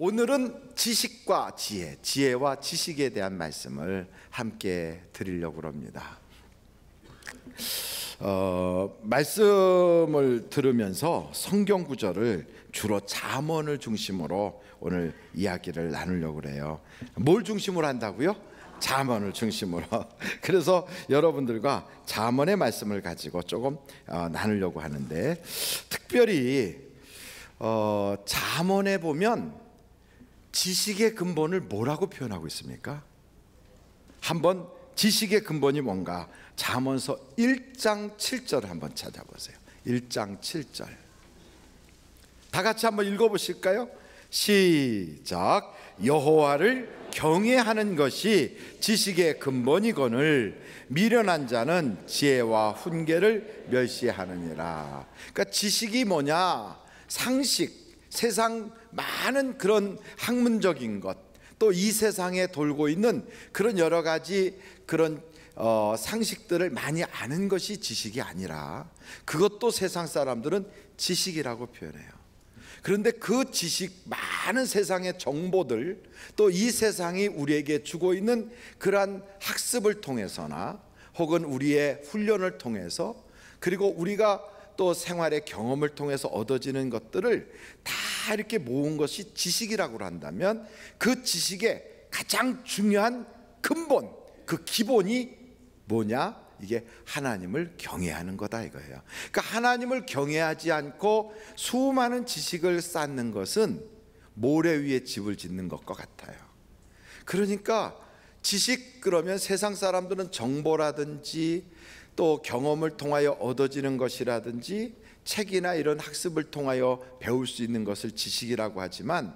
오늘은 지식과 지혜, 지혜와 지식에 대한 말씀을 함께 드리려고 합니다. 말씀을 들으면서 성경 구절을 주로 잠언을 중심으로 오늘 이야기를 나누려고 해요. 뭘 중심으로 한다고요? 잠언을 중심으로. 그래서 여러분들과 잠언의 말씀을 가지고 조금 나누려고 하는데, 특별히 잠언에 보면 지식의 근본을 뭐라고 표현하고 있습니까? 한번 지식의 근본이 뭔가 잠언서 1장 7절을 한번 찾아보세요. 1장 7절 다 같이 한번 읽어보실까요? 시작. 여호와를 경외하는 것이 지식의 근본이거늘 미련한 자는 지혜와 훈계를 멸시하느니라. 그러니까 지식이 뭐냐? 상식, 세상 많은 그런 학문적인 것, 또 이 세상에 돌고 있는 그런 여러 가지 그런 상식들을 많이 아는 것이 지식이 아니라, 그것도 세상 사람들은 지식이라고 표현해요. 그런데 그 지식, 많은 세상의 정보들, 또 이 세상이 우리에게 주고 있는 그러한 학습을 통해서나 혹은 우리의 훈련을 통해서, 그리고 우리가 또 생활의 경험을 통해서 얻어지는 것들을 다 이렇게 모은 것이 지식이라고 한다면, 그 지식의 가장 중요한 근본, 그 기본이 뭐냐? 이게 하나님을 경외하는 거다 이거예요. 그러니까 하나님을 경외하지 않고 수많은 지식을 쌓는 것은 모래 위에 집을 짓는 것과 같아요. 그러니까 지식, 그러면 세상 사람들은 정보라든지 또 경험을 통하여 얻어지는 것이라든지 책이나 이런 학습을 통하여 배울 수 있는 것을 지식이라고 하지만,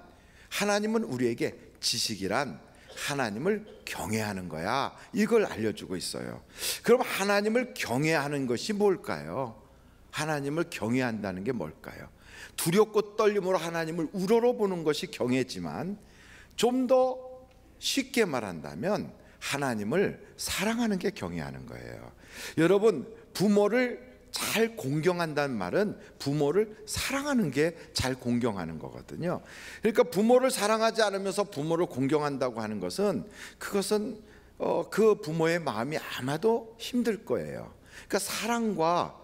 하나님은 우리에게 지식이란 하나님을 경외하는 거야, 이걸 알려주고 있어요. 그럼 하나님을 경외하는 것이 뭘까요? 하나님을 경외한다는 게 뭘까요? 두렵고 떨림으로 하나님을 우러러보는 것이 경외지만, 좀 더 쉽게 말한다면 하나님을 사랑하는 게 경외하는 거예요. 여러분, 부모를 잘 공경한다는 말은 부모를 사랑하는 게 잘 공경하는 거거든요. 그러니까 부모를 사랑하지 않으면서 부모를 공경한다고 하는 것은, 그것은 그 부모의 마음이 아마도 힘들 거예요. 그러니까 사랑과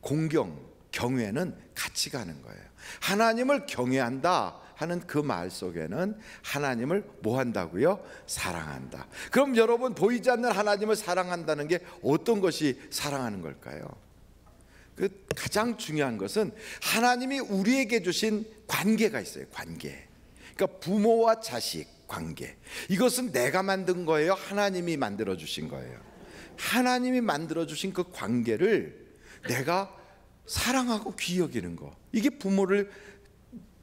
공경, 경외는 같이 가는 거예요. 하나님을 경외한다 하는 그 말 속에는 하나님을 뭐 한다고요? 사랑한다. 그럼 여러분, 보이지 않는 하나님을 사랑한다는 게 어떤 것이 사랑하는 걸까요? 그 가장 중요한 것은 하나님이 우리에게 주신 관계가 있어요. 관계. 그러니까 부모와 자식 관계. 이것은 내가 만든 거예요? 하나님이 만들어 주신 거예요? 하나님이 만들어 주신 그 관계를 내가 사랑하고 귀히 여기는 거. 이게 부모를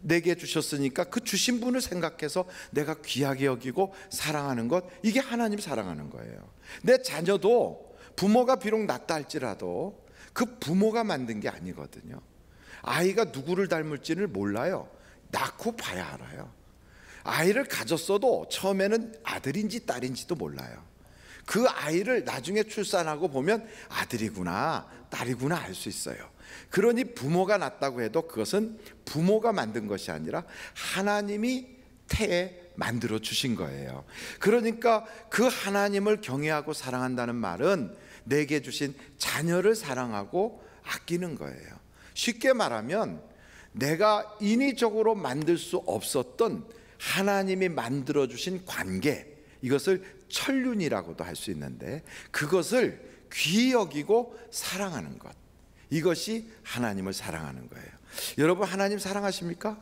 내게 주셨으니까 그 주신 분을 생각해서 내가 귀하게 여기고 사랑하는 것, 이게 하나님 사랑하는 거예요. 내 자녀도 부모가 비록 낫다 할지라도 그 부모가 만든 게 아니거든요. 아이가 누구를 닮을지를 몰라요. 낳고 봐야 알아요. 아이를 가졌어도 처음에는 아들인지 딸인지도 몰라요. 그 아이를 나중에 출산하고 보면 아들이구나 딸이구나 알 수 있어요. 그러니 부모가 낳았다고 해도 그것은 부모가 만든 것이 아니라 하나님이 태에 만들어 주신 거예요. 그러니까 그 하나님을 경외하고 사랑한다는 말은 내게 주신 자녀를 사랑하고 아끼는 거예요. 쉽게 말하면 내가 인위적으로 만들 수 없었던 하나님이 만들어 주신 관계, 이것을 천륜이라고도 할 수 있는데, 그것을 귀히 여기고 사랑하는 것, 이것이 하나님을 사랑하는 거예요. 여러분, 하나님 사랑하십니까?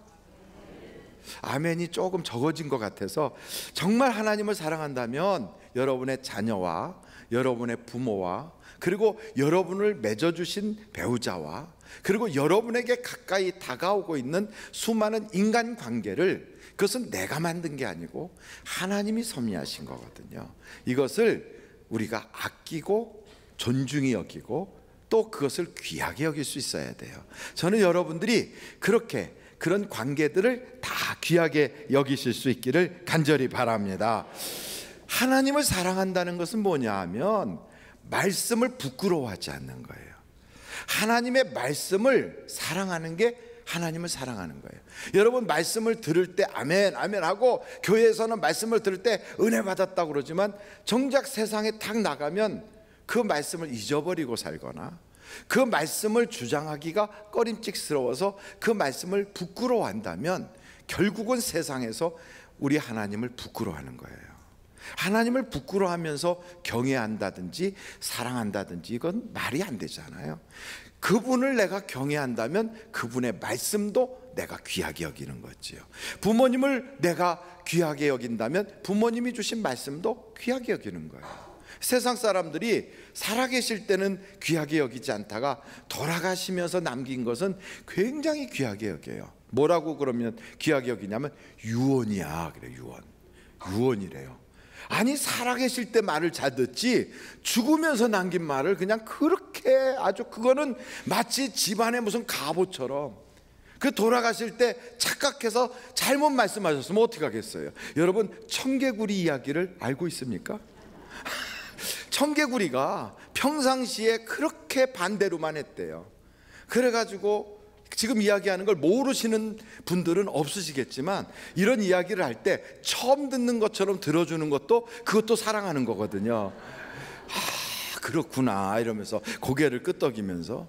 아멘이 조금 적어진 것 같아서, 정말 하나님을 사랑한다면 여러분의 자녀와 여러분의 부모와, 그리고 여러분을 맺어주신 배우자와, 그리고 여러분에게 가까이 다가오고 있는 수많은 인간관계를, 그것은 내가 만든 게 아니고 하나님이 섭리하신 거거든요. 이것을 우리가 아끼고 존중히 여기고 또 그것을 귀하게 여길 수 있어야 돼요. 저는 여러분들이 그렇게 그런 관계들을 다 귀하게 여기실 수 있기를 간절히 바랍니다. 하나님을 사랑한다는 것은 뭐냐 하면 말씀을 부끄러워하지 않는 거예요. 하나님의 말씀을 사랑하는 게 하나님을 사랑하는 거예요. 여러분 말씀을 들을 때 아멘 아멘 하고 교회에서는 말씀을 들을 때 은혜 받았다고 그러지만 정작 세상에 탁 나가면 그 말씀을 잊어버리고 살거나 그 말씀을 주장하기가 꺼림칙스러워서 그 말씀을 부끄러워한다면 결국은 세상에서 우리 하나님을 부끄러워하는 거예요. 하나님을 부끄러워하면서 경외한다든지 사랑한다든지 이건 말이 안 되잖아요. 그분을 내가 경외한다면 그분의 말씀도 내가 귀하게 여기는 거지요. 부모님을 내가 귀하게 여긴다면 부모님이 주신 말씀도 귀하게 여기는 거예요. 세상 사람들이 살아계실 때는 귀하게 여기지 않다가 돌아가시면서 남긴 것은 굉장히 귀하게 여겨요. 뭐라고 그러면 귀하게 여기냐면 유언이야 그래요. 유언이래요. 아니 살아계실 때 말을 잘 듣지 죽으면서 남긴 말을 그냥 그렇게 아주 그거는 마치 집안의 무슨 갑옷처럼 그 돌아가실 때 착각해서 잘못 말씀하셨으면 어떻게 하겠어요? 여러분 청개구리 이야기를 알고 있습니까? 청개구리가 평상시에 그렇게 반대로만 했대요. 그래가지고 지금 이야기하는 걸 모르시는 분들은 없으시겠지만 이런 이야기를 할 때 처음 듣는 것처럼 들어주는 것도 그것도 사랑하는 거거든요. 아 그렇구나 이러면서 고개를 끄덕이면서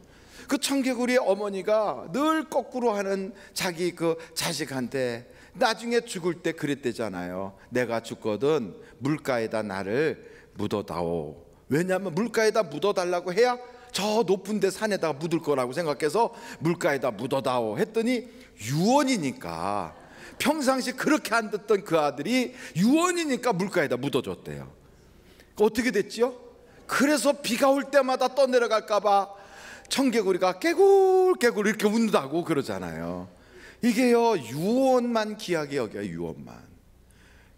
그 청개구리의 어머니가 늘 거꾸로 하는 자기 그 자식한테 나중에 죽을 때 그랬대잖아요. 내가 죽거든 물가에다 나를 묻어다오. 왜냐하면 물가에다 묻어달라고 해야 저 높은 데 산에다가 묻을 거라고 생각해서 물가에다 묻어다오 했더니 유언이니까 평상시 그렇게 안 듣던 그 아들이 유언이니까 물가에다 묻어줬대요. 어떻게 됐지요? 그래서 비가 올 때마다 떠내려갈까 봐 청개구리가 깨굴깨굴 이렇게 운다고 그러잖아요. 이게요 유언만 귀하게 여겨요. 유언만.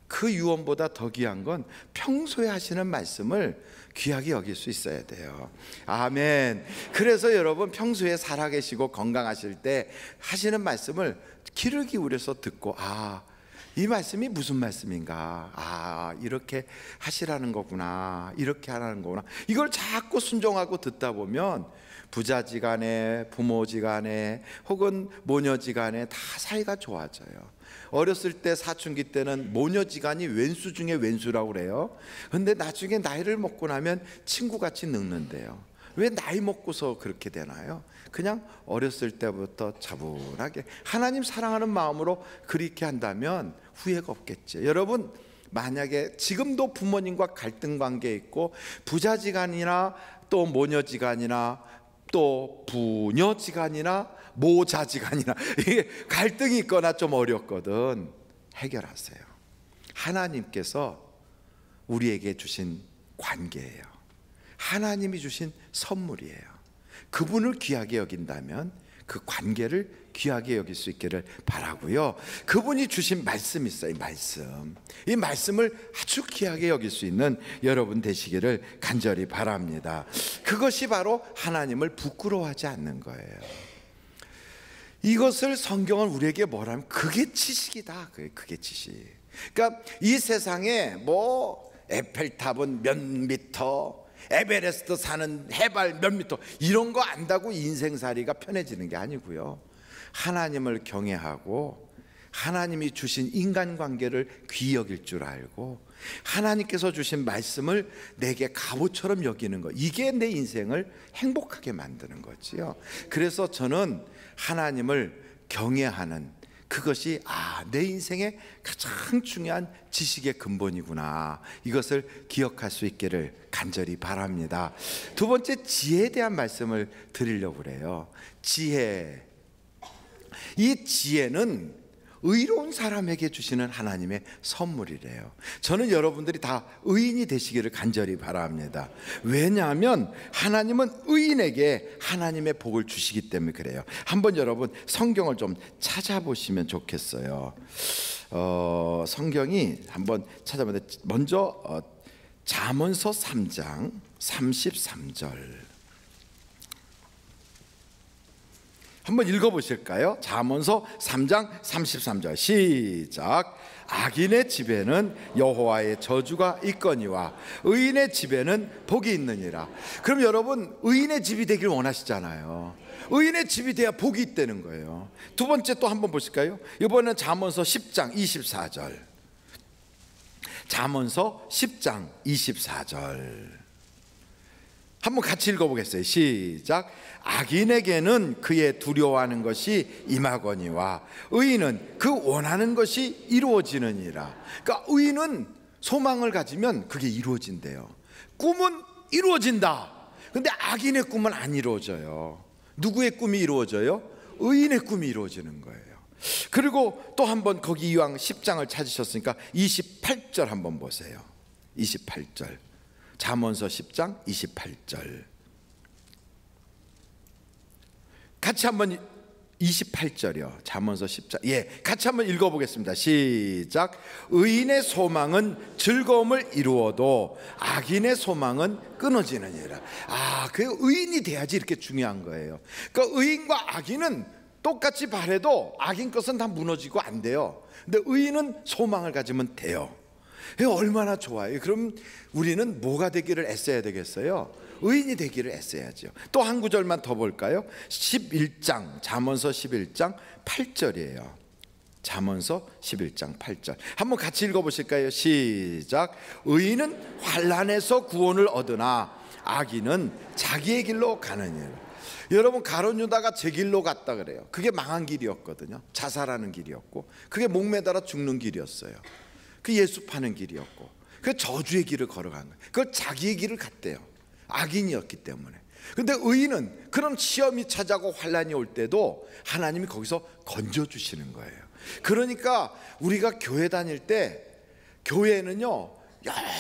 그 유언보다 더 귀한 건 평소에 하시는 말씀을 귀하게 여길 수 있어야 돼요. 아멘. 그래서 여러분 평소에 살아계시고 건강하실 때 하시는 말씀을 귀를 기울여서 듣고 이 말씀이 무슨 말씀인가, 이렇게 하시라는 거구나, 이렇게 하라는 거구나, 이걸 자꾸 순종하고 듣다 보면 부자지간에 부모지간에 혹은 모녀지간에 다 사이가 좋아져요. 어렸을 때 사춘기 때는 모녀지간이 왼수 중에 왼수라고 그래요. 근데 나중에 나이를 먹고 나면 친구같이 늙는데요. 왜 나이 먹고서 그렇게 되나요? 그냥 어렸을 때부터 차분하게 하나님 사랑하는 마음으로 그렇게 한다면 후회가 없겠죠. 여러분 만약에 지금도 부모님과 갈등 관계에 있고 부자지간이나 또 모녀지간이나 또 부녀지간이나 모자지간이나 이게 갈등이 있거나 좀 어렵거든 해결하세요. 하나님께서 우리에게 주신 관계예요. 하나님이 주신 선물이에요. 그분을 귀하게 여긴다면 그 관계를 귀하게 여길 수 있기를 바라고요. 그분이 주신 말씀이 있어요. 이 말씀을 아주 귀하게 여길 수 있는 여러분 되시기를 간절히 바랍니다. 그것이 바로 하나님을 부끄러워하지 않는 거예요. 이것을 성경은 우리에게 뭐라면 그게 지식이다. 그게 지식. 그러니까 이 세상에 뭐 에펠탑은 몇 미터, 에베레스트 사는 해발 몇 미터 이런 거 안다고 인생살이가 편해지는 게 아니고요. 하나님을 경외하고 하나님이 주신 인간관계를 귀히 여길 줄 알고 하나님께서 주신 말씀을 내게 갑옷처럼 여기는 것, 이게 내 인생을 행복하게 만드는 거지요. 그래서 저는 하나님을 경외하는 그것이 내 인생의 가장 중요한 지식의 근본이구나, 이것을 기억할 수 있기를 간절히 바랍니다. 두 번째, 지혜에 대한 말씀을 드리려고 그래요. 지혜. 이 지혜는 의로운 사람에게 주시는 하나님의 선물이래요. 저는 여러분들이 다 의인이 되시기를 간절히 바랍니다. 왜냐하면 하나님은 의인에게 하나님의 복을 주시기 때문에 그래요. 한번 여러분 성경을 좀 찾아보시면 좋겠어요. 성경이 한번 찾아보는데 먼저 잠언서 3장 33절. 한번 읽어보실까요? 잠언서 3장 33절 시작. 악인의 집에는 여호와의 저주가 있거니와 의인의 집에는 복이 있느니라. 그럼 여러분, 의인의 집이 되길 원하시잖아요. 의인의 집이 돼야 복이 있다는 거예요. 두 번째 또 한번 보실까요? 이번에는 잠언서 10장 24절. 잠언서 10장 24절 한번 같이 읽어보겠어요. 시작. 악인에게는 그의 두려워하는 것이 임하거니와 의인은 그 원하는 것이 이루어지느니라. 그러니까 의인은 소망을 가지면 그게 이루어진대요. 꿈은 이루어진다. 근데 악인의 꿈은 안 이루어져요. 누구의 꿈이 이루어져요? 의인의 꿈이 이루어지는 거예요. 그리고 또 한번 거기 이왕 10장을 찾으셨으니까 28절 한번 보세요. 28절. 잠언서 10장 28절 같이 한번 28절이요. 잠언서 10장 같이 한번 읽어보겠습니다. 시작. 의인의 소망은 즐거움을 이루어도 악인의 소망은 끊어지느니라. 그 의인이 돼야지 이렇게 중요한 거예요. 그러니까 의인과 악인은 똑같이 바래도 악인 것은 다 무너지고 안 돼요. 근데 의인은 소망을 가지면 돼요. 얼마나 좋아요. 그럼 우리는 뭐가 되기를 애써야 되겠어요? 의인이 되기를 애써야죠. 또 한 구절만 더 볼까요? 11장 잠언서 11장 8절이에요. 잠언서 11장 8절 한번 같이 읽어보실까요? 시작. 의인은 환난에서 구원을 얻으나 악인은 자기의 길로 가느니라. 여러분, 가룟 유다가 제 길로 갔다 그래요. 그게 망한 길이었거든요. 자살하는 길이었고, 그게 목매달아 죽는 길이었어요. 그 예수 파는 길이었고, 그 저주의 길을 걸어간 거예요. 그걸 자기의 길을 갔대요. 악인이었기 때문에. 근데 의인은 그런 시험이 찾아오고 환난이 올 때도 하나님이 거기서 건져주시는 거예요. 그러니까 우리가 교회 다닐 때, 교회는요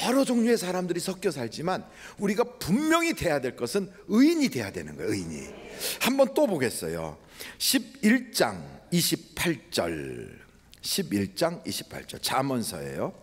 여러 종류의 사람들이 섞여 살지만 우리가 분명히 돼야 될 것은 의인이 돼야 되는 거예요. 의인이. 한번 또 보겠어요. 11장 28절 11장 28절 잠언서예요.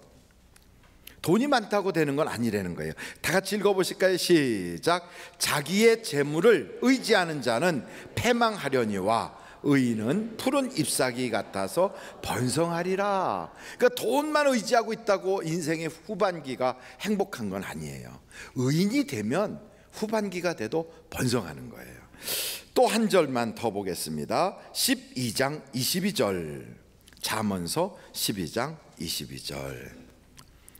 돈이 많다고 되는 건 아니라는 거예요. 다 같이 읽어보실까요? 시작. 자기의 재물을 의지하는 자는 패망하려니와 의인은 푸른 잎사귀 같아서 번성하리라. 그러니까 돈만 의지하고 있다고 인생의 후반기가 행복한 건 아니에요. 의인이 되면 후반기가 돼도 번성하는 거예요. 또 한 절만 더 보겠습니다. 12장 22절 잠언서 12장 22절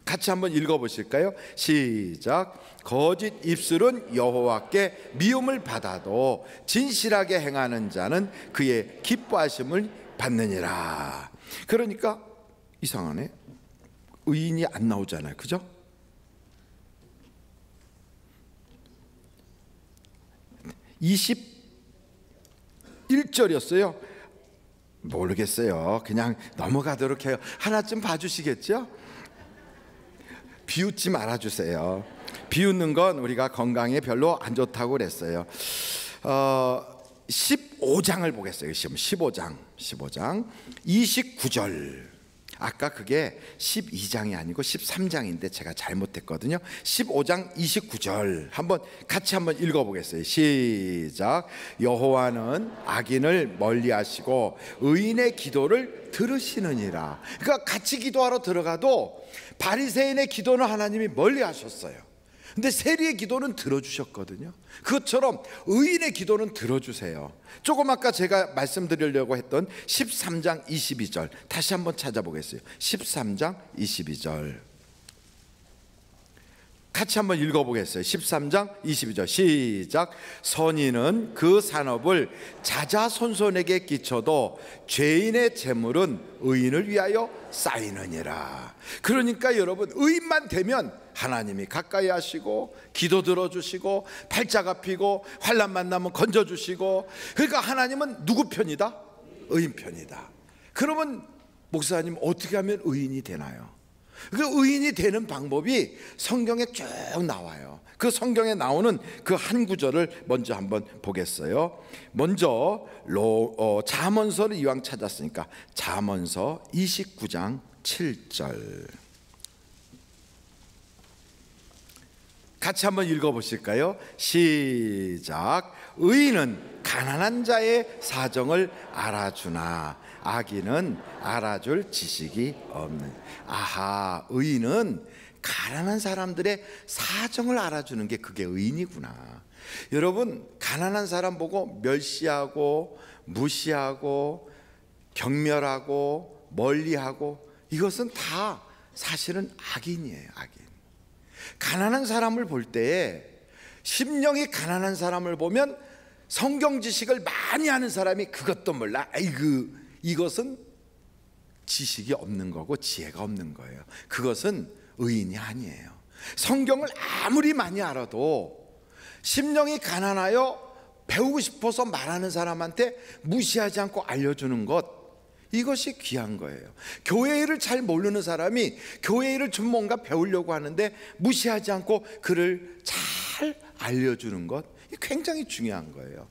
같이 한번 읽어보실까요? 시작. 거짓 입술은 여호와께 미움을 받아도 진실하게 행하는 자는 그의 기뻐하심을 받느니라. 그러니까 이상하네. 의인이 안 나오잖아요. 그죠? (21절이었어요) 모르겠어요. 그냥 넘어가도록 해요. 하나쯤 봐주시겠죠? 비웃지 말아주세요. 비웃는 건 우리가 건강에 별로 안 좋다고 그랬어요. 15장을 보겠어요. 15장 29절. 아까 그게 12장이 아니고 13장인데 제가 잘못했거든요. 15장 29절 같이 한번 읽어보겠어요. 시작. 여호와는 악인을 멀리하시고 의인의 기도를 들으시느니라. 그러니까 같이 기도하러 들어가도 바리새인의 기도는 하나님이 멀리하셨어요. 근데 세리의 기도는 들어주셨거든요. 그것처럼 의인의 기도는 들어주세요. 조금 아까 제가 말씀드리려고 했던 13장 22절 다시 한번 찾아보겠어요. 13장 22절 같이 한번 읽어보겠어요. 13장 22절 시작. 선인은 그 산업을 자자손손에게 끼쳐도 죄인의 재물은 의인을 위하여 쌓이느니라. 그러니까 여러분, 의인만 되면 하나님이 가까이 하시고 기도 들어주시고 팔자가 피고 환난 만나면 건져주시고. 그러니까 하나님은 누구 편이다? 의인 편이다. 그러면 목사님, 어떻게 하면 의인이 되나요? 그 의인이 되는 방법이 성경에 쭉 나와요. 그 성경에 나오는 그 한 구절을 먼저 한번 보겠어요. 먼저 잠언서를 이왕 찾았으니까 잠언서 29장 7절 같이 한번 읽어보실까요? 시작. 의인은 가난한 자의 사정을 알아주나 악인은 알아줄 지식이 없는. 아하, 의인은 가난한 사람들의 사정을 알아주는 게 그게 의인이구나. 여러분, 가난한 사람 보고 멸시하고 무시하고 경멸하고 멀리하고, 이것은 다 사실은 악인이에요. 악인. 가난한 사람을 볼 때에, 심령이 가난한 사람을 보면 성경 지식을 많이 아는 사람이 그것도 몰라, 아이고, 이것은 지식이 없는 거고 지혜가 없는 거예요. 그것은 의인이 아니에요. 성경을 아무리 많이 알아도 심령이 가난하여 배우고 싶어서 말하는 사람한테 무시하지 않고 알려주는 것, 이것이 귀한 거예요. 교회 일을 잘 모르는 사람이 교회 일을 좀 뭔가 배우려고 하는데 무시하지 않고 그를 잘 알려주는 것, 굉장히 중요한 거예요.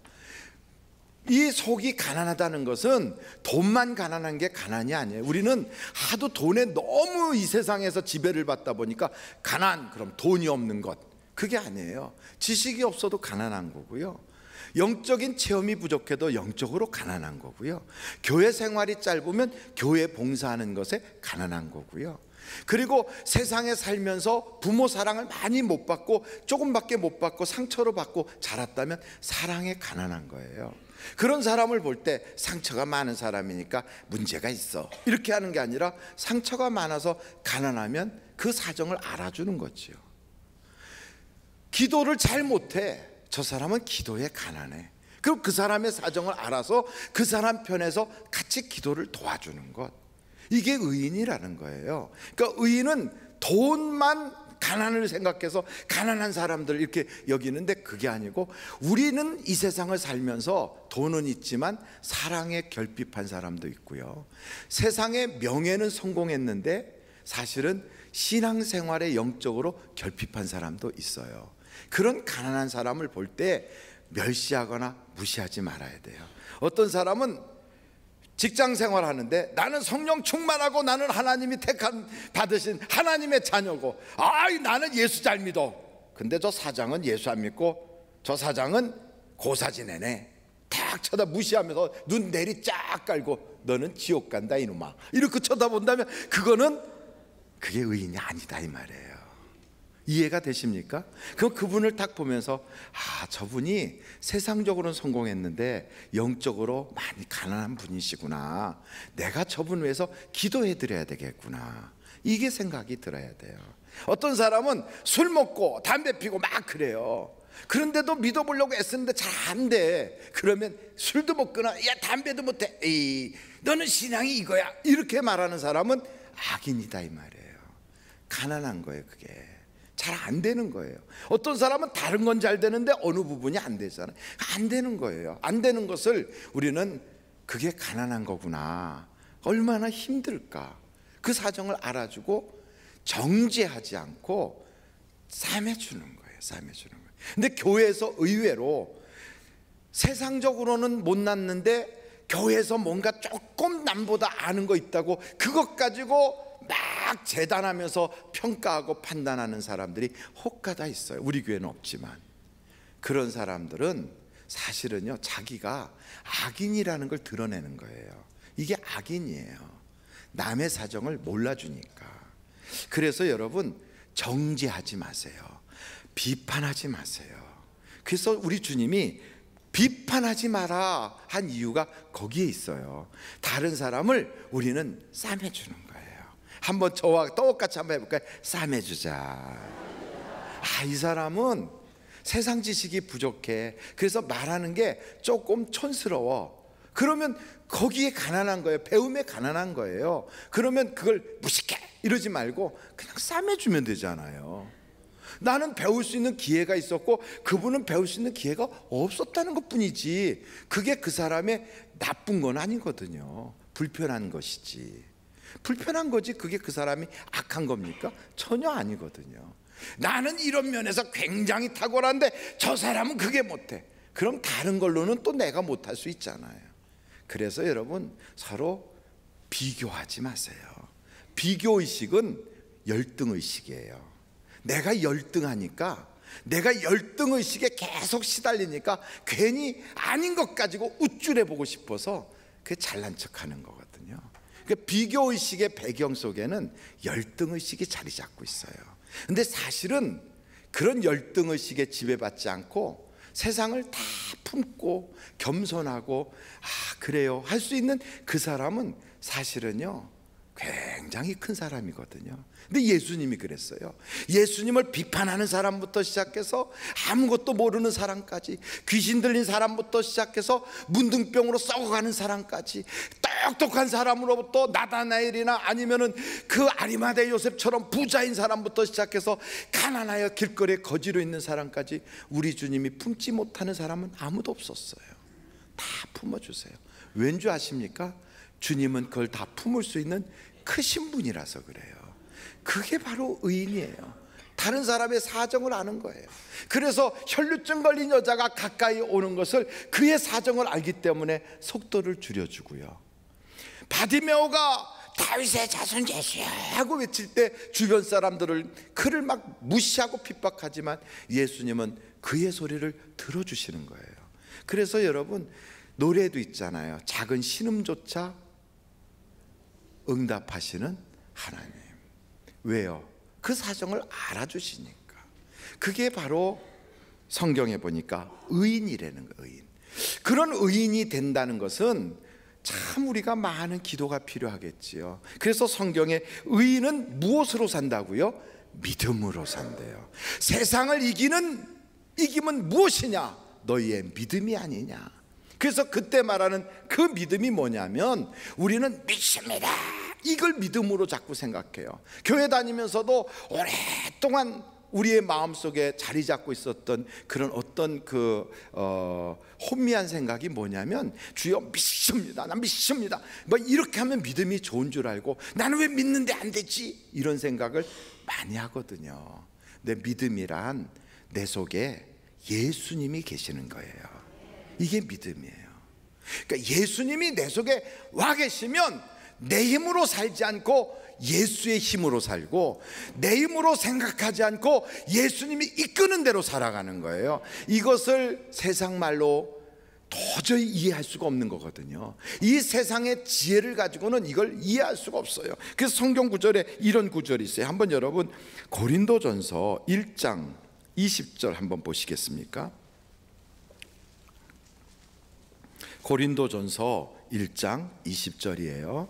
이 속이 가난하다는 것은 돈만 가난한 게 가난이 아니에요. 우리는 하도 돈에 너무 이 세상에서 지배를 받다 보니까 가난, 그럼 돈이 없는 것, 그게 아니에요. 지식이 없어도 가난한 거고요. 영적인 체험이 부족해도 영적으로 가난한 거고요. 교회 생활이 짧으면 교회 봉사하는 것에 가난한 거고요. 그리고 세상에 살면서 부모 사랑을 많이 못 받고 조금밖에 못 받고 상처로 받고 자랐다면 사랑에 가난한 거예요. 그런 사람을 볼 때 상처가 많은 사람이니까 문제가 있어, 이렇게 하는 게 아니라 상처가 많아서 가난하면 그 사정을 알아주는 거지요. 기도를 잘 못해, 저 사람은 기도에 가난해. 그럼 그 사람의 사정을 알아서 그 사람 편에서 같이 기도를 도와주는 것, 이게 의인이라는 거예요. 그러니까 의인은 돈만, 가난을 생각해서 가난한 사람들 이렇게 여기는데 그게 아니고, 우리는 이 세상을 살면서 돈은 있지만 사랑에 결핍한 사람도 있고요, 세상의 명예는 성공했는데 사실은 신앙생활에 영적으로 결핍한 사람도 있어요. 그런 가난한 사람을 볼 때 멸시하거나 무시하지 말아야 돼요. 어떤 사람은 직장 생활하는데 나는 성령 충만하고 나는 하나님이 받으신 하나님의 자녀고, 나는 예수 잘 믿어. 근데 저 사장은 예수 안 믿고 저 사장은 고사 지내네. 탁 쳐다 무시하면서 눈 내리 쫙 깔고 너는 지옥 간다 이놈아, 이렇게 쳐다본다면 그게 의인이 아니다 이 말이에요. 이해가 되십니까? 그럼 그분을 딱 보면서 저분이 세상적으로는 성공했는데 영적으로 많이 가난한 분이시구나, 내가 저분 위해서 기도해 드려야 되겠구나, 이게 생각이 들어야 돼요. 어떤 사람은 술 먹고 담배 피고 막 그래요. 그런데도 믿어보려고 애쓰는데 잘 안 돼. 그러면 술도 못 끊어, 야 담배도 못해, 에이 너는 신앙이 이거야, 이렇게 말하는 사람은 악인이다 이 말이에요. 가난한 거예요. 그게 잘 안 되는 거예요. 어떤 사람은 다른 건 잘 되는데 어느 부분이 안 되잖아요. 안 되는 거예요. 안 되는 것을 우리는 그게 가난한 거구나, 얼마나 힘들까, 그 사정을 알아주고 정죄하지 않고 싸매주는 거예요. 싸매주는 거예요. 근데 교회에서 의외로 세상적으로는 못났는데 교회에서 뭔가 조금 남보다 아는 거 있다고 그것 가지고 막 재단하면서 평가하고 판단하는 사람들이 혹가다 있어요. 우리 교회는 없지만. 그런 사람들은 사실은요, 자기가 악인이라는 걸 드러내는 거예요. 이게 악인이에요. 남의 사정을 몰라주니까. 그래서 여러분, 정죄하지 마세요. 비판하지 마세요. 그래서 우리 주님이 비판하지 마라 한 이유가 거기에 있어요. 다른 사람을 우리는 싸매주는 거예요. 한번 저와 똑같이 한번 해볼까요? 싸매주자. 이 사람은 세상 지식이 부족해, 그래서 말하는 게 조금 촌스러워. 그러면 거기에 가난한 거예요. 배움에 가난한 거예요. 그러면 그걸 무식해 이러지 말고 그냥 싸매주면 되잖아요. 나는 배울 수 있는 기회가 있었고 그분은 배울 수 있는 기회가 없었다는 것뿐이지, 그게 그 사람의 나쁜 건 아니거든요. 불편한 것이지. 불편한 거지 그게 그 사람이 악한 겁니까? 전혀 아니거든요. 나는 이런 면에서 굉장히 탁월한데 저 사람은 그게 못해. 그럼 다른 걸로는 또 내가 못할 수 있잖아요. 그래서 여러분, 서로 비교하지 마세요. 비교의식은 열등의식이에요. 내가 열등하니까 내가 열등의식에 계속 시달리니까 괜히 아닌 것 가지고 우쭐해 보고 싶어서 그게 잘난 척하는 거거든요. 그러니까 비교의식의 배경 속에는 열등의식이 자리 잡고 있어요. 근데 사실은 그런 열등의식에 지배받지 않고 세상을 다 품고 겸손하고 그래요 할 수 있는 그 사람은 사실은요 굉장히 큰 사람이거든요. 근데 예수님이 그랬어요. 예수님을 비판하는 사람부터 시작해서 아무것도 모르는 사람까지, 귀신 들린 사람부터 시작해서 문둥병으로 썩어가는 사람까지, 똑똑한 사람으로부터 나다나엘이나 아니면은 그 아리마대 요셉처럼 부자인 사람부터 시작해서 가난하여 길거리에 거지로 있는 사람까지 우리 주님이 품지 못하는 사람은 아무도 없었어요. 다 품어주세요. 왠 줄 아십니까? 주님은 그걸 다 품을 수 있는 크신 분이라서 그래요. 그게 바로 의인이에요. 다른 사람의 사정을 아는 거예요. 그래서 혈루증 걸린 여자가 가까이 오는 것을 그의 사정을 알기 때문에 속도를 줄여주고요. 바디메오가 다윗의 자손 예수야 하고 외칠 때 주변 사람들을 그를 막 무시하고 핍박하지만 예수님은 그의 소리를 들어주시는 거예요. 그래서 여러분 노래도 있잖아요. 작은 신음조차 응답하시는 하나님. 왜요? 그 사정을 알아주시니까. 그게 바로 성경에 보니까 의인이라는 거예요. 의인. 그런 의인이 된다는 것은 참 우리가 많은 기도가 필요하겠지요. 그래서 성경에 의인은 무엇으로 산다고요? 믿음으로 산대요. 세상을 이김은 무엇이냐? 너희의 믿음이 아니냐. 그래서 그때 말하는 그 믿음이 뭐냐면 우리는 믿습니다, 이걸 믿음으로 자꾸 생각해요. 교회 다니면서도 오랫동안 우리의 마음속에 자리 잡고 있었던 그런 어떤 혼미한 생각이 뭐냐면 주여 믿습니다, 난 믿습니다, 뭐 이렇게 하면 믿음이 좋은 줄 알고 나는 왜 믿는데 안 되지, 이런 생각을 많이 하거든요. 근데 믿음이란 내 속에 예수님이 계시는 거예요. 이게 믿음이에요. 그러니까 예수님이 내 속에 와 계시면 내 힘으로 살지 않고 예수의 힘으로 살고, 내 힘으로 생각하지 않고 예수님이 이끄는 대로 살아가는 거예요. 이것을 세상 말로 도저히 이해할 수가 없는 거거든요. 이 세상의 지혜를 가지고는 이걸 이해할 수가 없어요. 그래서 성경 구절에 이런 구절이 있어요. 한번 여러분 고린도전서 1장 20절 한번 보시겠습니까? 고린도전서 1장 20절이에요.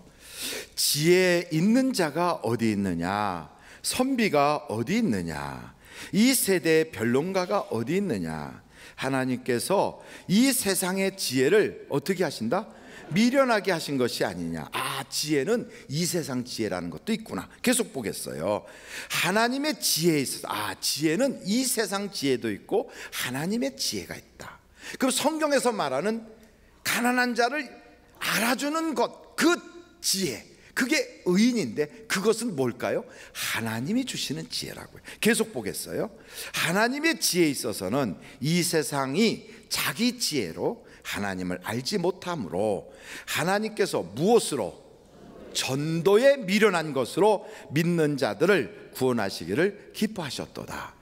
지혜 있는 자가 어디 있느냐? 선비가 어디 있느냐? 이 세대의 변론가가 어디 있느냐? 하나님께서 이 세상의 지혜를 어떻게 하신다? 미련하게 하신 것이 아니냐. 지혜는 이 세상 지혜라는 것도 있구나. 계속 보겠어요. 하나님의 지혜에 있어서 지혜는 이 세상 지혜도 있고 하나님의 지혜가 있다. 그럼 성경에서 말하는 가난한 자를 알아주는 것, 그 지혜, 그게 의인인데 그것은 뭘까요? 하나님이 주시는 지혜라고요. 계속 보겠어요. 하나님의 지혜에 있어서는 이 세상이 자기 지혜로 하나님을 알지 못하므로 하나님께서 무엇으로? 전도에 미련한 것으로 믿는 자들을 구원하시기를 기뻐하셨도다.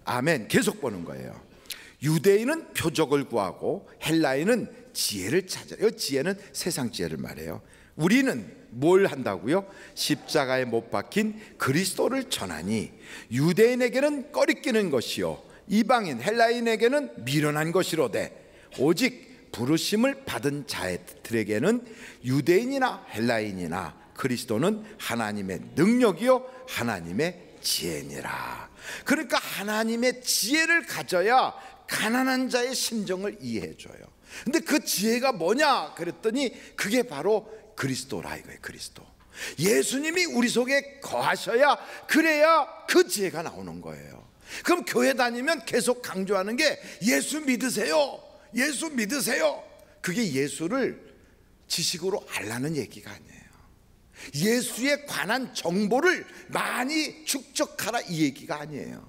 아멘. 계속 보는 거예요. 유대인은 표적을 구하고 헬라인은 지혜를 찾아요. 지혜는 세상 지혜를 말해요. 우리는 뭘 한다고요? 십자가에 못 박힌 그리스도를 전하니 유대인에게는 꺼리끼는 것이요 이방인 헬라인에게는 미련한 것이로되 오직 부르심을 받은 자들에게는 유대인이나 헬라인이나 그리스도는 하나님의 능력이요 하나님의 지혜니라. 그러니까 하나님의 지혜를 가져야 가난한 자의 심정을 이해해줘요. 근데 그 지혜가 뭐냐 그랬더니 그게 바로 그리스도라 이거예요. 그리스도. 예수님이 우리 속에 거하셔야, 그래야 그 지혜가 나오는 거예요. 그럼 교회 다니면 계속 강조하는 게 예수 믿으세요, 예수 믿으세요. 그게 예수를 지식으로 알라는 얘기가 아니에요. 예수에 관한 정보를 많이 축적하라 이 얘기가 아니에요.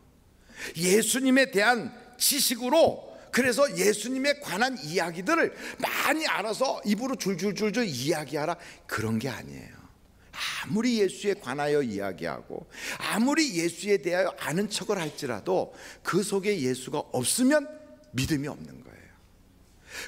예수님에 대한 지식으로, 그래서 예수님에 관한 이야기들을 많이 알아서 입으로 줄줄줄줄 이야기하라, 그런 게 아니에요. 아무리 예수에 관하여 이야기하고 아무리 예수에 대하여 아는 척을 할지라도 그 속에 예수가 없으면 믿음이 없는 거예요.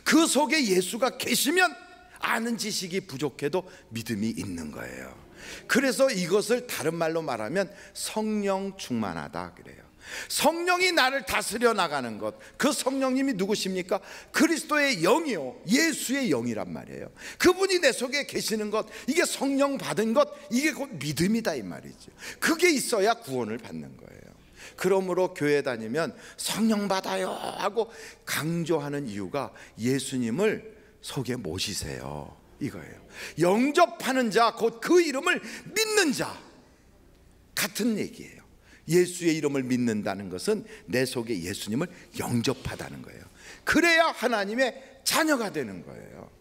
그 속에 예수가 계시면 아는 지식이 부족해도 믿음이 있는 거예요. 그래서 이것을 다른 말로 말하면 성령 충만하다 그래요. 성령이 나를 다스려 나가는 것, 그 성령님이 누구십니까? 그리스도의 영이요, 예수의 영이란 말이에요. 그분이 내 속에 계시는 것, 이게 성령 받은 것, 이게 곧 믿음이다 이 말이죠. 그게 있어야 구원을 받는 거예요. 그러므로 교회 다니면 성령 받아요 하고 강조하는 이유가 예수님을 속에 모시세요 이거예요. 영접하는 자, 곧 그 이름을 믿는 자, 같은 얘기예요. 예수의 이름을 믿는다는 것은 내 속에 예수님을 영접하다는 거예요. 그래야 하나님의 자녀가 되는 거예요.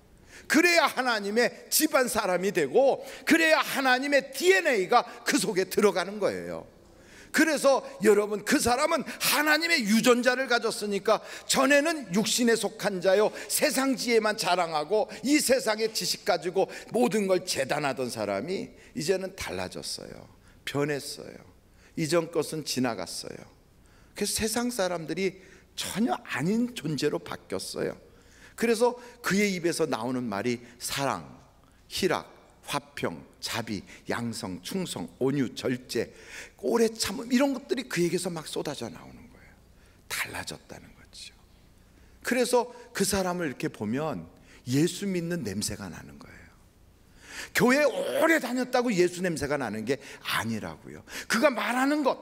그래야 하나님의 집안 사람이 되고, 그래야 하나님의 DNA가 그 속에 들어가는 거예요. 그래서 여러분, 그 사람은 하나님의 유전자를 가졌으니까 전에는 육신에 속한 자요, 세상 지혜만 자랑하고 이 세상의 지식 가지고 모든 걸 재단하던 사람이 이제는 달라졌어요. 변했어요. 이전 것은 지나갔어요. 그래서 세상 사람들이 전혀 아닌 존재로 바뀌었어요. 그래서 그의 입에서 나오는 말이 사랑, 희락, 화평, 자비, 양성, 충성, 온유, 절제, 오래 참음, 이런 것들이 그에게서 막 쏟아져 나오는 거예요. 달라졌다는 거죠. 그래서 그 사람을 이렇게 보면 예수 믿는 냄새가 나는 거예요. 교회 오래 다녔다고 예수 냄새가 나는 게 아니라고요. 그가 말하는 것,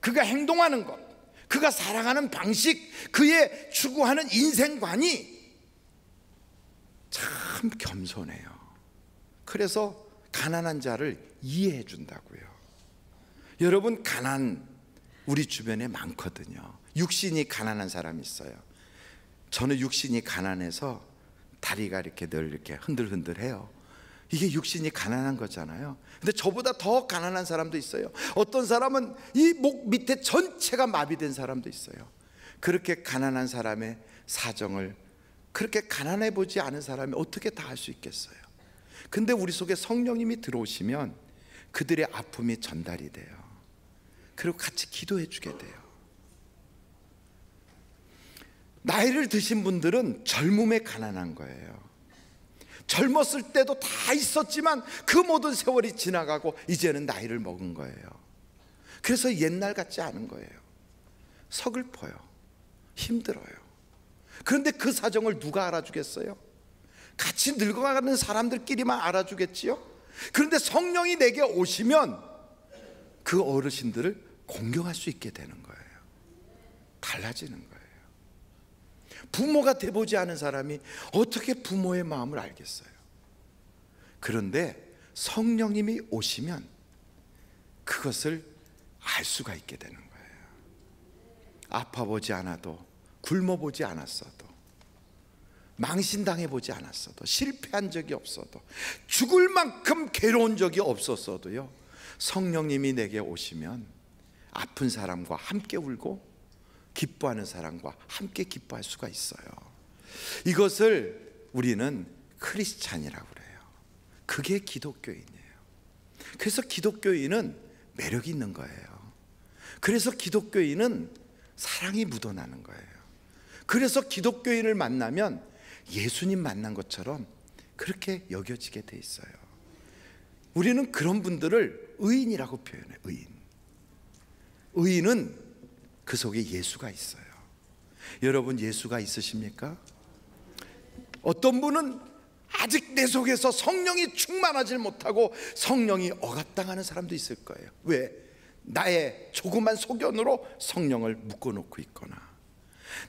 그가 행동하는 것, 그가 살아가는 방식, 그의 추구하는 인생관이 참 겸손해요. 그래서 가난한 자를 이해해 준다고요. 여러분, 가난 우리 주변에 많거든요. 육신이 가난한 사람이 있어요. 저는 육신이 가난해서 다리가 이렇게 늘 이렇게 흔들흔들해요. 이게 육신이 가난한 거잖아요. 근데 저보다 더 가난한 사람도 있어요. 어떤 사람은 이 목 밑에 전체가 마비된 사람도 있어요. 그렇게 가난한 사람의 사정을 그렇게 가난해 보지 않은 사람이 어떻게 다 알 수 있겠어요? 근데 우리 속에 성령님이 들어오시면 그들의 아픔이 전달이 돼요. 그리고 같이 기도해 주게 돼요. 나이를 드신 분들은 젊음에 가난한 거예요. 젊었을 때도 다 있었지만 그 모든 세월이 지나가고 이제는 나이를 먹은 거예요. 그래서 옛날 같지 않은 거예요. 서글퍼요. 힘들어요. 그런데 그 사정을 누가 알아주겠어요? 같이 늙어가는 사람들끼리만 알아주겠지요? 그런데 성령이 내게 오시면 그 어르신들을 공경할 수 있게 되는 거예요. 달라지는 거예요. 부모가 돼보지 않은 사람이 어떻게 부모의 마음을 알겠어요? 그런데 성령님이 오시면 그것을 알 수가 있게 되는 거예요. 아파보지 않아도, 굶어보지 않았어도, 망신당해보지 않았어도, 실패한 적이 없어도, 죽을 만큼 괴로운 적이 없었어도요, 성령님이 내게 오시면 아픈 사람과 함께 울고 기뻐하는 사람과 함께 기뻐할 수가 있어요. 이것을 우리는 크리스찬이라고 그래요. 그게 기독교인이에요. 그래서 기독교인은 매력이 있는 거예요. 그래서 기독교인은 사랑이 묻어나는 거예요. 그래서 기독교인을 만나면 예수님 만난 것처럼 그렇게 여겨지게 돼 있어요. 우리는 그런 분들을 의인이라고 표현해요. 의인은 그 속에 예수가 있어요. 여러분, 예수가 있으십니까? 어떤 분은 아직 내 속에서 성령이 충만하지 못하고 성령이 억압당하는 사람도 있을 거예요. 왜? 나의 조그만 소견으로 성령을 묶어놓고 있거나,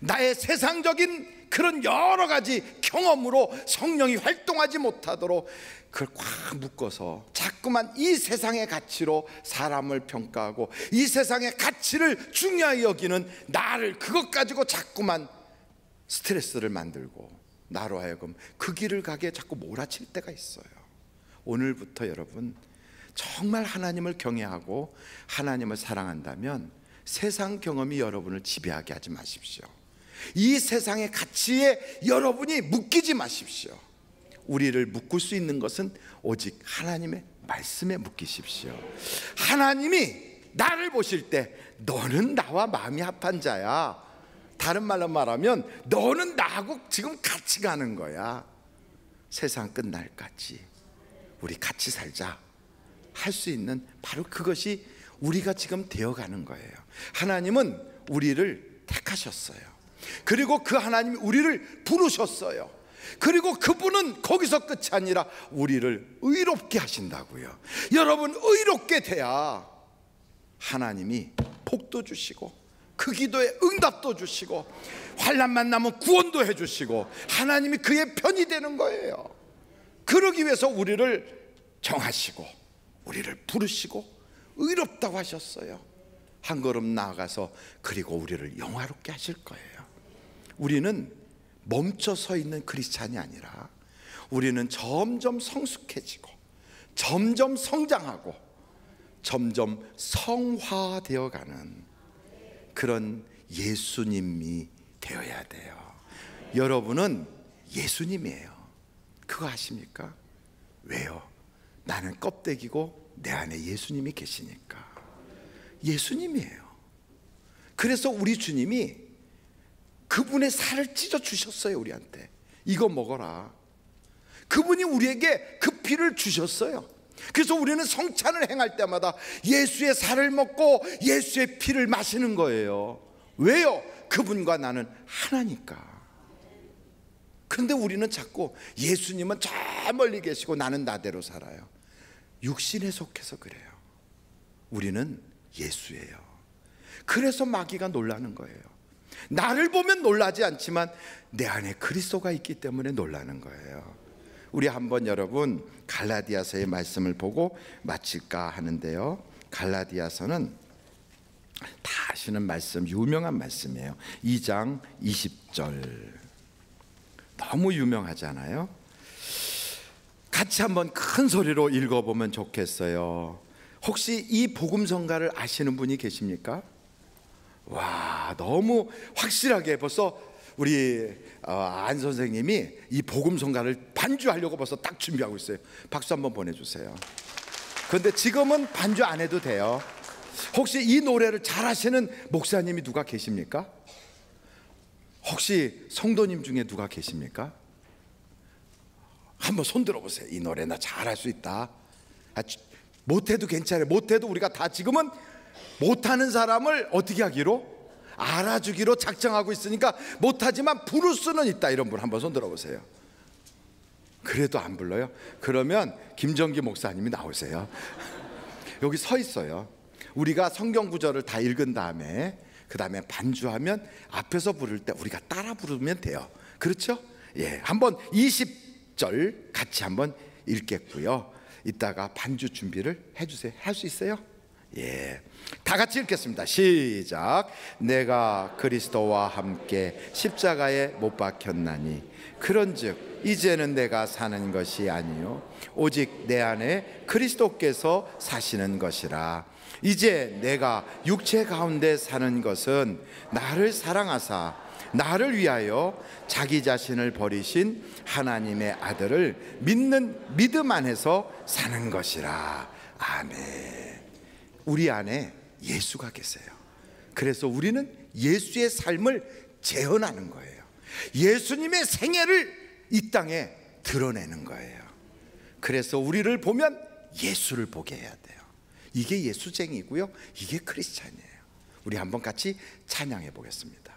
나의 세상적인 그런 여러 가지 경험으로 성령이 활동하지 못하도록 그걸 꽉 묶어서 자꾸만 이 세상의 가치로 사람을 평가하고 이 세상의 가치를 중요하게 여기는 나를, 그것 가지고 자꾸만 스트레스를 만들고 나로 하여금 그 길을 가게 자꾸 몰아칠 때가 있어요. 오늘부터 여러분, 정말 하나님을 경외하고 하나님을 사랑한다면 세상 경험이 여러분을 지배하게 하지 마십시오. 이 세상의 가치에 여러분이 묶이지 마십시오. 우리를 묶을 수 있는 것은 오직 하나님의 말씀에 묶이십시오. 하나님이 나를 보실 때 너는 나와 마음이 합한 자야. 다른 말로 말하면 너는 나하고 지금 같이 가는 거야. 세상 끝날까지 우리 같이 살자 할 수 있는 바로 그것이 우리가 지금 되어가는 거예요. 하나님은 우리를 택하셨어요. 그리고 그 하나님이 우리를 부르셨어요. 그리고 그분은 거기서 끝이 아니라 우리를 의롭게 하신다고요. 여러분, 의롭게 돼야 하나님이 복도 주시고 그 기도에 응답도 주시고 환난 만나면 구원도 해주시고 하나님이 그의 편이 되는 거예요. 그러기 위해서 우리를 정하시고 우리를 부르시고 의롭다고 하셨어요. 한 걸음 나아가서 그리고 우리를 영화롭게 하실 거예요. 우리는 멈춰 서 있는 크리스찬이 아니라 우리는 점점 성숙해지고 점점 성장하고 점점 성화되어가는 그런 예수님이 되어야 돼요. 여러분은 예수님이에요. 그거 아십니까? 왜요? 나는 껍데기고 내 안에 예수님이 계시니까. 예수님이에요. 그래서 우리 주님이 그분의 살을 찢어 주셨어요. 우리한테 이거 먹어라. 그분이 우리에게 그 피를 주셨어요. 그래서 우리는 성찬을 행할 때마다 예수의 살을 먹고 예수의 피를 마시는 거예요. 왜요? 그분과 나는 하나니까. 그런데 우리는 자꾸 예수님은 저 멀리 계시고 나는 나대로 살아요. 육신에 속해서 그래요. 우리는 예수예요. 그래서 마귀가 놀라는 거예요. 나를 보면 놀라지 않지만 내 안에 그리스도가 있기 때문에 놀라는 거예요. 우리 한번 여러분 갈라디아서의 말씀을 보고 마칠까 하는데요. 갈라디아서는 다 아시는 말씀, 유명한 말씀이에요. 2장 20절 너무 유명하잖아요. 같이 한번 큰 소리로 읽어보면 좋겠어요. 혹시 이 복음성가를 아시는 분이 계십니까? 와, 너무 확실하게 벌써 우리 안 선생님이 이 복음성가를 반주하려고 벌써 딱 준비하고 있어요. 박수 한번 보내주세요. 그런데 지금은 반주 안 해도 돼요. 혹시 이 노래를 잘 하시는 목사님이 누가 계십니까? 혹시 성도님 중에 누가 계십니까? 한번 손 들어보세요. 이 노래 나 잘할 수 있다. 못해도 괜찮아요. 못해도 우리가 다 지금은 못하는 사람을 어떻게 하기로? 알아주기로 작정하고 있으니까 못하지만 부를 수는 있다. 이런 분 한번 손 들어보세요. 그래도 안 불러요? 그러면 김정기 목사님이 나오세요. 여기 서 있어요. 우리가 성경 구절을 다 읽은 다음에 그 다음에 반주하면 앞에서 부를 때 우리가 따라 부르면 돼요. 그렇죠? 예, 한번 20절 같이 한번 읽겠고요. 이따가 반주 준비를 해주세요. 할 수 있어요? 예, 다 같이 읽겠습니다. 시작. 내가 그리스도와 함께 십자가에 못 박혔나니 그런즉 이제는 내가 사는 것이 아니요 오직 내 안에 그리스도께서 사시는 것이라. 이제 내가 육체 가운데 사는 것은 나를 사랑하사 나를 위하여 자기 자신을 버리신 하나님의 아들을 믿는 믿음 안에서 사는 것이라. 아멘. 우리 안에 예수가 계세요. 그래서 우리는 예수의 삶을 재현하는 거예요. 예수님의 생애를 이 땅에 드러내는 거예요. 그래서 우리를 보면 예수를 보게 해야 돼요. 이게 예수쟁이고요. 이게 크리스찬이에요. 우리 한번 같이 찬양해 보겠습니다.